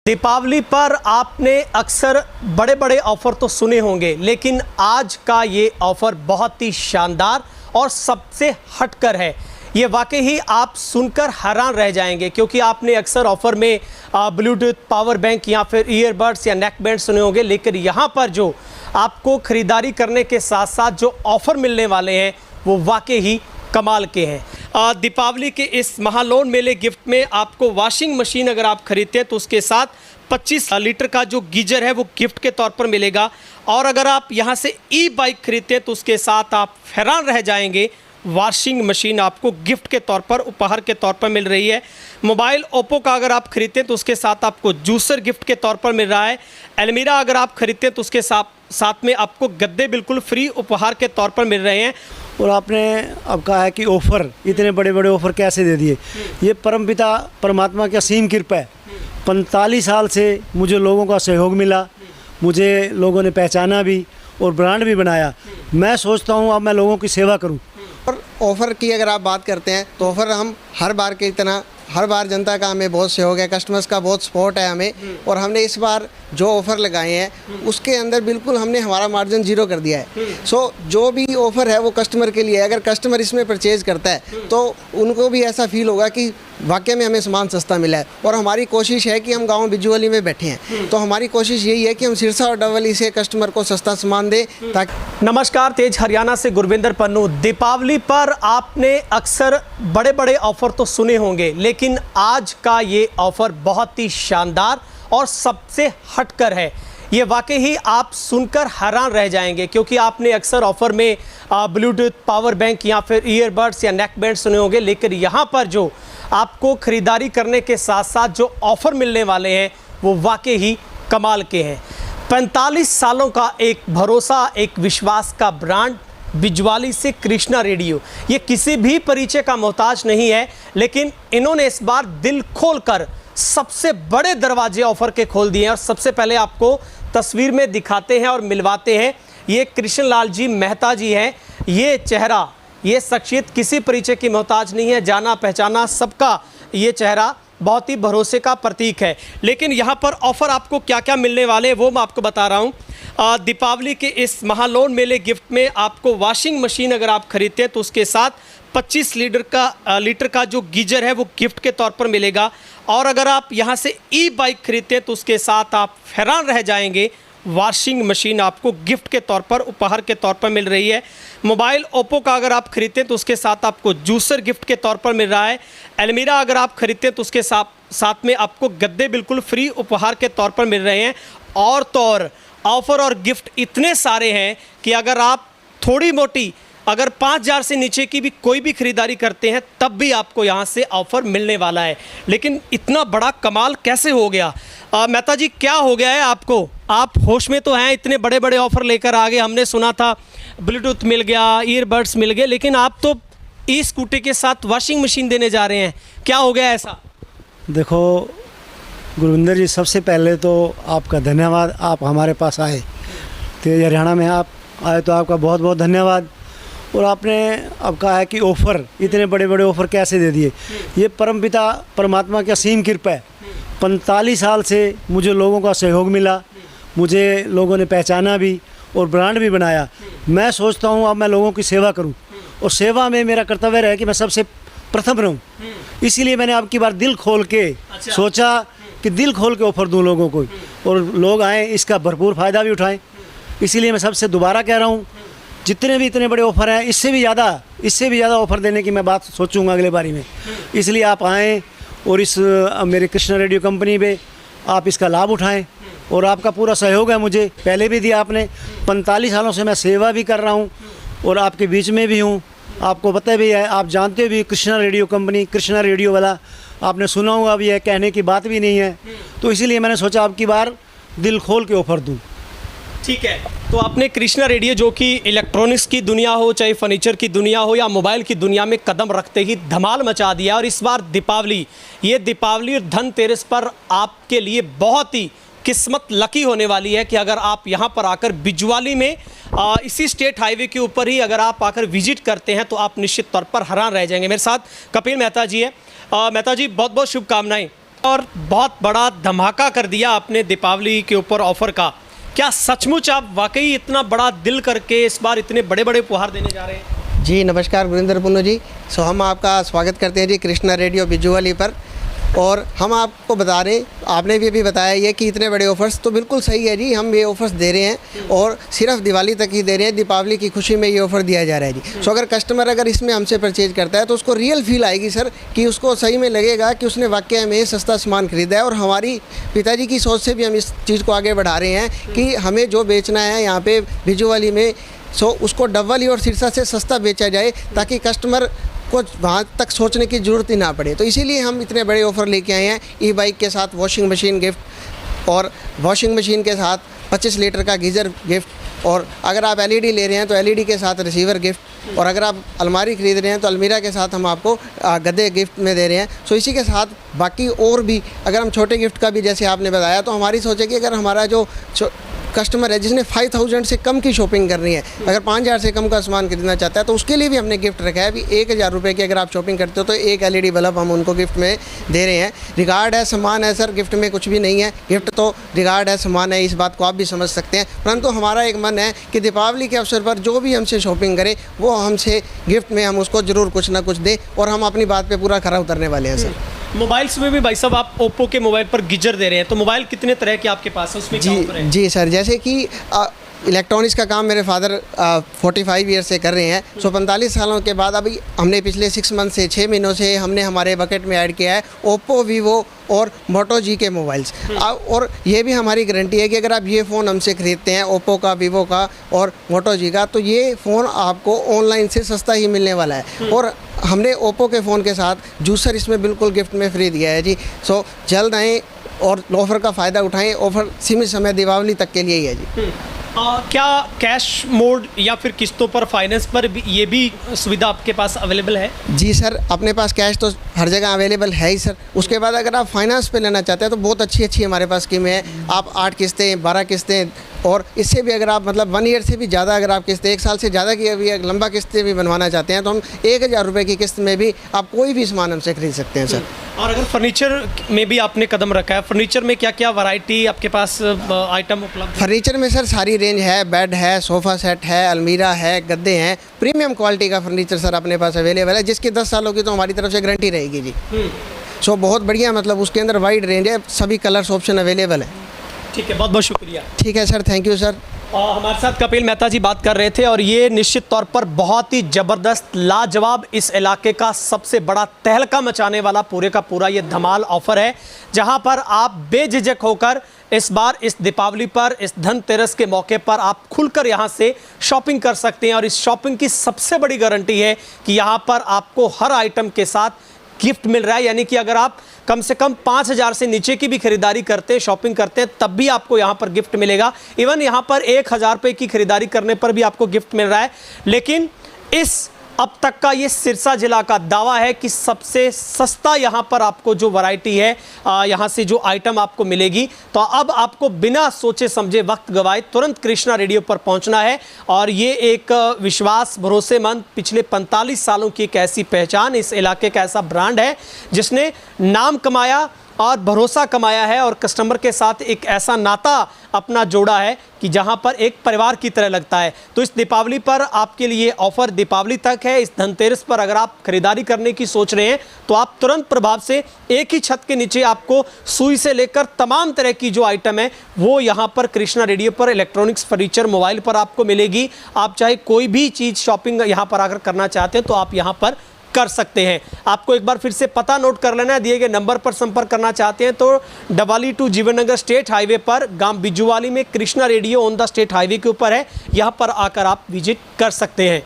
दीपावली पर आपने अक्सर बड़े बड़े ऑफ़र तो सुने होंगे, लेकिन आज का ये ऑफ़र बहुत ही शानदार और सबसे हटकर है। ये वाकई ही आप सुनकर हैरान रह जाएंगे, क्योंकि आपने अक्सर ऑफ़र में ब्लूटूथ, पावर बैंक या फिर ईयरबड्स या नेक बैंड सुने होंगे, लेकिन यहाँ पर जो आपको ख़रीदारी करने के साथ साथ जो ऑफ़र मिलने वाले हैं वो वाकई ही कमाल के हैं। दीपावली के इस महालोन मेले गिफ्ट में आपको वॉशिंग मशीन अगर आप खरीदते हैं तो उसके साथ 25 लीटर का जो गीजर है वो गिफ्ट के तौर पर मिलेगा। और अगर आप यहां से ई बाइक खरीदते हैं तो उसके साथ आप हैरान रह जाएंगे, वॉशिंग मशीन आपको गिफ्ट के तौर पर, उपहार के तौर पर मिल रही है। मोबाइल ओप्पो का अगर आप खरीदते हैं तो उसके साथ आपको जूसर गिफ्ट के तौर पर मिल रहा है। अलमीरा अगर आप खरीदते हैं तो उसके साथ में आपको गद्दे बिल्कुल फ्री उपहार के तौर पर मिल रहे हैं। और आपने अब कहा है कि ऑफ़र, इतने बड़े बड़े ऑफ़र कैसे दे दिए। ये परमपिता परमात्मा की असीम कृपा है। 45 साल से मुझे लोगों का सहयोग मिला, मुझे लोगों ने पहचाना भी और ब्रांड भी बनाया। मैं सोचता हूँ अब मैं लोगों की सेवा करूँ। और ऑफ़र की अगर आप बात करते हैं तो ऑफ़र हम हर बार की तरह, हर बार जनता का हमें बहुत सहयोग है, कस्टमर्स का बहुत सपोर्ट है हमें। और हमने इस बार जो ऑफ़र लगाए हैं उसके अंदर बिल्कुल हमने हमारा मार्जिन ज़ीरो कर दिया है। सो जो भी ऑफ़र है वो कस्टमर के लिए है। अगर कस्टमर इसमें परचेज़ करता है तो उनको भी ऐसा फील होगा कि वाकई में हमें सामान सस्ता मिला है। और हमारी कोशिश है कि हम गांव बिजुअली में बैठे हैं, तो हमारी कोशिश यही है कि हम सिरसा और डबली से कस्टमर को सस्ता सामान दें ताकि। नमस्कार, तेज हरियाणा से गुरविंदर पन्नू। दीपावली पर आपने अक्सर बड़े बड़े ऑफ़र तो सुने होंगे, लेकिन आज का ये ऑफ़र बहुत ही शानदार और सबसे हटकर है। ये वाकई ही आप सुनकर हैरान रह जाएंगे, क्योंकि आपने अक्सर ऑफ़र में ब्लूटूथ, पावर बैंक या फिर ईयरबड्स या नेक बैंड सुने होंगे, लेकिन यहाँ पर जो आपको ख़रीदारी करने के साथ साथ जो ऑफ़र मिलने वाले हैं वो वाकई ही कमाल के हैं। 45 सालों का एक भरोसा, एक विश्वास का ब्रांड बिजवाली से कृष्णा रेडियो, ये किसी भी परिचय का मोहताज नहीं है, लेकिन इन्होंने इस बार दिल खोलकर सबसे बड़े दरवाजे ऑफ़र के खोल दिए हैं। और सबसे पहले आपको तस्वीर में दिखाते हैं और मिलवाते हैं। ये कृष्ण लाल जी मेहता जी हैं। ये चेहरा, ये शख्सियत किसी परिचय की मोहताज नहीं है, जाना पहचाना सबका ये चेहरा बहुत ही भरोसे का प्रतीक है। लेकिन यहाँ पर ऑफ़र आपको क्या क्या मिलने वाले हैं वो मैं आपको बता रहा हूँ। दीपावली के इस महालोन मेले गिफ्ट में आपको वॉशिंग मशीन अगर आप खरीदते हैं तो उसके साथ 25 लीटर का जो गीजर है वो गिफ्ट के तौर पर मिलेगा। और अगर आप यहाँ से ई बाइक खरीदते हैं तो उसके साथ आप हैरान रह जाएंगे, वॉशिंग मशीन आपको गिफ्ट के तौर पर, उपहार के तौर पर मिल रही है। मोबाइल ओप्पो का अगर आप खरीदते हैं तो उसके साथ आपको जूसर गिफ्ट के तौर पर मिल रहा है। अलमीरा अगर आप खरीदते हैं तो उसके साथ में आपको गद्दे बिल्कुल फ्री उपहार के तौर पर मिल रहे हैं। और तो और ऑफ़र और गिफ्ट इतने सारे हैं कि अगर आप थोड़ी मोटी, अगर 5,000 से नीचे की भी कोई भी ख़रीदारी करते हैं तब भी आपको यहाँ से ऑफ़र मिलने वाला है। लेकिन इतना बड़ा कमाल कैसे हो गया? मेहता जी, क्या हो गया है आपको? आप होश में तो हैं, इतने बड़े बड़े ऑफ़र लेकर आ गए। हमने सुना था ब्लूटूथ मिल गया, ईयरबड्स मिल गए, लेकिन आप तो ई स्कूटी के साथ वॉशिंग मशीन देने जा रहे हैं। क्या हो गया ऐसा? देखो गुरविंदर जी, सबसे पहले तो आपका धन्यवाद, आप हमारे पास आए, तेज हरियाणा में आप आए तो आपका बहुत बहुत धन्यवाद। और आपने अब कहा है कि ऑफ़र, इतने बड़े बड़े ऑफ़र कैसे दे दिए। ये परमपिता परमात्मा की असीम कृपा है। 45 साल से मुझे लोगों का सहयोग मिला, मुझे लोगों ने पहचाना भी और ब्रांड भी बनाया। मैं सोचता हूँ अब मैं लोगों की सेवा करूँ, और सेवा में मेरा कर्तव्य रहे कि मैं सबसे प्रथम रहूँ। इसीलिए मैंने अब की बार दिल खोल के सोचा कि दिल खोल के ऑफ़र दूँ लोगों को, और लोग आएँ, इसका भरपूर फ़ायदा भी उठाएँ। इसीलिए मैं सबसे दोबारा कह रहा हूँ, जितने भी इतने बड़े ऑफ़र हैं, इससे भी ज़्यादा ऑफ़र देने की मैं बात सोचूंगा अगले बारी में। इसलिए आप आएँ और इस मेरे कृष्णा रेडियो कंपनी पे आप इसका लाभ उठाएं। और आपका पूरा सहयोग है, मुझे पहले भी दिया आपने। 45 सालों से मैं सेवा भी कर रहा हूँ और आपके बीच में भी हूँ। आपको पता भी है, आप जानते भी, Krishna radio company, Krishna radio वाला आपने सुना होगा भी है, कहने की बात भी नहीं है। तो इसीलिए मैंने सोचा अब की बार दिल खोल के ऑफ़र दूँ। ठीक है, तो आपने कृष्णा रेडियो, जो कि इलेक्ट्रॉनिक्स की दुनिया हो, चाहे फर्नीचर की दुनिया हो या मोबाइल की दुनिया में कदम रखते ही धमाल मचा दिया। और इस बार दीपावली और धनतेरस पर आपके लिए बहुत ही किस्मत लकी होने वाली है कि अगर आप यहाँ पर आकर बिजवाली में इसी स्टेट हाईवे के ऊपर ही अगर आप आकर विजिट करते हैं तो आप निश्चित तौर पर हैरान रह जाएंगे। मेरे साथ कपिल मेहता जी है। मेहता जी, बहुत बहुत शुभकामनाएं। और बहुत बड़ा धमाका कर दिया आपने दीपावली के ऊपर ऑफर का। क्या सचमुच आप वाकई इतना बड़ा दिल करके इस बार इतने बड़े बड़े उपहार देने जा रहे हैं? जी नमस्कार गुरिंदर पुन्नू जी। सो हम आपका स्वागत करते हैं जी कृष्णा रेडियो बिजुअली पर। और हम आपको बता रहे हैं, आपने भी अभी बताया ये कि इतने बड़े ऑफ़र्स, तो बिल्कुल सही है जी। हम ये ऑफ़र्स दे रहे हैं और सिर्फ दिवाली तक ही दे रहे हैं। दीपावली की खुशी में ये ऑफ़र दिया जा रहा है जी। सो अगर कस्टमर अगर इसमें हमसे परचेज करता है तो उसको रियल फील आएगी सर, कि उसको सही में लगेगा कि उसने वाकई में सस्ता सामान खरीदा है। और हमारी पिताजी की सोच से भी हम इस चीज़ को आगे बढ़ा रहे हैं कि हमें जो बेचना है यहाँ पे बिजुअली में, सो उसको डबल और सिरसा से सस्ता बेचा जाए, ताकि कस्टमर को वहाँ तक सोचने की ज़रूरत ही ना पड़े। तो इसीलिए हम इतने बड़े ऑफ़र लेके आए हैं। ई बाइक के साथ वॉशिंग मशीन गिफ्ट, और वॉशिंग मशीन के साथ 25 लीटर का गीज़र गिफ्ट, और अगर आप एलईडी ले रहे हैं तो एलईडी के साथ रिसीवर गिफ्ट, और अगर आप अलमारी ख़रीद रहे हैं तो अलमीरा के साथ हम आपको गद्दे गिफ्ट में दे रहे हैं। सो इसी के साथ बाकी और भी अगर हम छोटे गिफ्ट का भी जैसे आपने बताया, तो हमारी सोच है कि अगर हमारा जो कस्टमर है जिसने 5000 से कम की शॉपिंग करनी है, अगर 5000 से कम का सामान खरीदना चाहता है, तो उसके लिए भी हमने गिफ्ट रखा है। अभी 1000 रुपये की अगर आप शॉपिंग करते हो तो एक एलईडी बल्ब हम उनको गिफ्ट में दे रहे हैं। रिगार्ड है, सामान है सर, गिफ्ट में कुछ भी नहीं है। गिफ्ट तो रिगार्ड है, सामान है, इस बात को आप भी समझ सकते हैं। परंतु हमारा एक मन है कि दीपावली के अवसर पर जो भी हमसे शॉपिंग करे वो हमसे गिफ्ट में हम उसको ज़रूर कुछ ना कुछ दें, और हम अपनी बात पर पूरा खरा उतरने वाले हैं सर। मोबाइल्स में भी भाई साहब आप ओप्पो के मोबाइल पर गीजर दे रहे हैं, तो मोबाइल कितने तरह के आपके पास है, उसमें क्या ऑफर है? जी सर, जैसे कि इलेक्ट्रॉनिक्स का काम मेरे फादर 45 ईयर से कर रहे हैं। सो 45 सालों के बाद अभी हमने पिछले 6 मंथ से 6 महीनों से हमने हमारे बकेट में ऐड किया है ओप्पो, वीवो और मोटो जी के मोबाइल्स। और ये भी हमारी गारंटी है कि अगर आप ये फ़ोन हमसे ख़रीदते हैं, ओप्पो का, वीवो का और मोटो जी का, तो ये फ़ोन आपको ऑनलाइन से सस्ता ही मिलने वाला है। और हमने ओप्पो के फ़ोन के साथ जूसर इसमें बिल्कुल गिफ्ट में फ्री दिया है जी। सो जल्द आएँ और ऑफ़र का फ़ायदा उठाएं। ऑफ़र सीमित समय दीपावली तक के लिए ही है जी। क्या कैश मोड या फिर किस्तों पर, फाइनेंस पर भी ये भी सुविधा आपके पास अवेलेबल है? जी सर, अपने पास कैश तो हर जगह अवेलेबल है ही सर। उसके बाद अगर आप फाइनेंस पे लेना चाहते हैं तो बहुत अच्छी हमारे पास स्कीमें हैं। आप 8 किस्तें, 12 किस्तें, और इससे भी अगर आप मतलब 1 ईयर से भी ज़्यादा अगर आप किस्तें, 1 साल से ज़्यादा की अभी लंबा किस्तें भी बनवाना चाहते हैं, तो हम 1000 रुपये की किस्त में भी आप कोई भी सामान हमसे खरीद सकते हैं सर। और अगर फर्नीचर में भी आपने कदम रखा है, फर्नीचर में क्या क्या वैरायटी आपके पास आइटम उपलब्ध है? फर्नीचर में सर सारी रेंज है। बेड है, सोफ़ा सेट है, अलमीरा है, गद्दे हैं। प्रीमियम क्वालिटी का फर्नीचर सर अपने पास अवेलेबल है, जिसकी 10 सालों की तो हमारी तरफ से गारंटी रहेगी जी। सो बहुत बढ़िया, मतलब उसके अंदर वाइड रेंज है, सभी कलर्स ऑप्शन अवेलेबल है। ठीक है, बहुत बहुत शुक्रिया। ठीक है सर, थैंक यू सर। और हमारे साथ कपिल मेहता जी बात कर रहे थे, और ये निश्चित तौर पर बहुत ही ज़बरदस्त, लाजवाब, इस इलाके का सबसे बड़ा तहलका मचाने वाला पूरे का पूरा ये धमाल ऑफर है, जहां पर आप बेझिझक होकर इस बार इस दीपावली पर, इस धनतेरस के मौके पर आप खुलकर यहां से शॉपिंग कर सकते हैं। और इस शॉपिंग की सबसे बड़ी गारंटी है कि यहां पर आपको हर आइटम के साथ गिफ्ट मिल रहा है। यानी कि अगर आप कम से कम 5000 से नीचे की भी खरीदारी करते हैं, शॉपिंग करते हैं, तब भी आपको यहाँ पर गिफ्ट मिलेगा। इवन यहाँ पर 1000 रुपये की खरीदारी करने पर भी आपको गिफ्ट मिल रहा है। लेकिन इस अब तक का ये सिरसा जिला का दावा है कि सबसे सस्ता यहाँ पर आपको जो वैरायटी है, यहाँ से जो आइटम आपको मिलेगी, तो अब आपको बिना सोचे समझे, वक्त गवाए तुरंत कृष्णा रेडियो पर पहुँचना है। और ये एक विश्वास, भरोसेमंद, पिछले 45 सालों की एक ऐसी पहचान, इस इलाके का ऐसा ब्रांड है जिसने नाम कमाया और भरोसा कमाया है, और कस्टमर के साथ एक ऐसा नाता अपना जोड़ा है कि जहां पर एक परिवार की तरह लगता है। तो इस दीपावली पर आपके लिए ऑफर दीपावली तक है। इस धनतेरस पर अगर आप खरीदारी करने की सोच रहे हैं तो आप तुरंत प्रभाव से एक ही छत के नीचे आपको सुई से लेकर तमाम तरह की जो आइटम है वो यहां पर कृष्णा रेडियो पर, इलेक्ट्रॉनिक्स, फर्नीचर, मोबाइल पर आपको मिलेगी। आप चाहे कोई भी चीज़ शॉपिंग यहाँ पर अगर करना चाहते हैं तो आप यहाँ पर कर सकते हैं। आपको एक बार फिर से पता नोट कर लेना है। दिए गए नंबर पर संपर्क करना चाहते हैं तो Dabwali to Jeevannagar state highway पर, गांव बिजुवाली में Krishna radio on the state highway के ऊपर है। यहां पर आकर आप विजिट कर सकते हैं।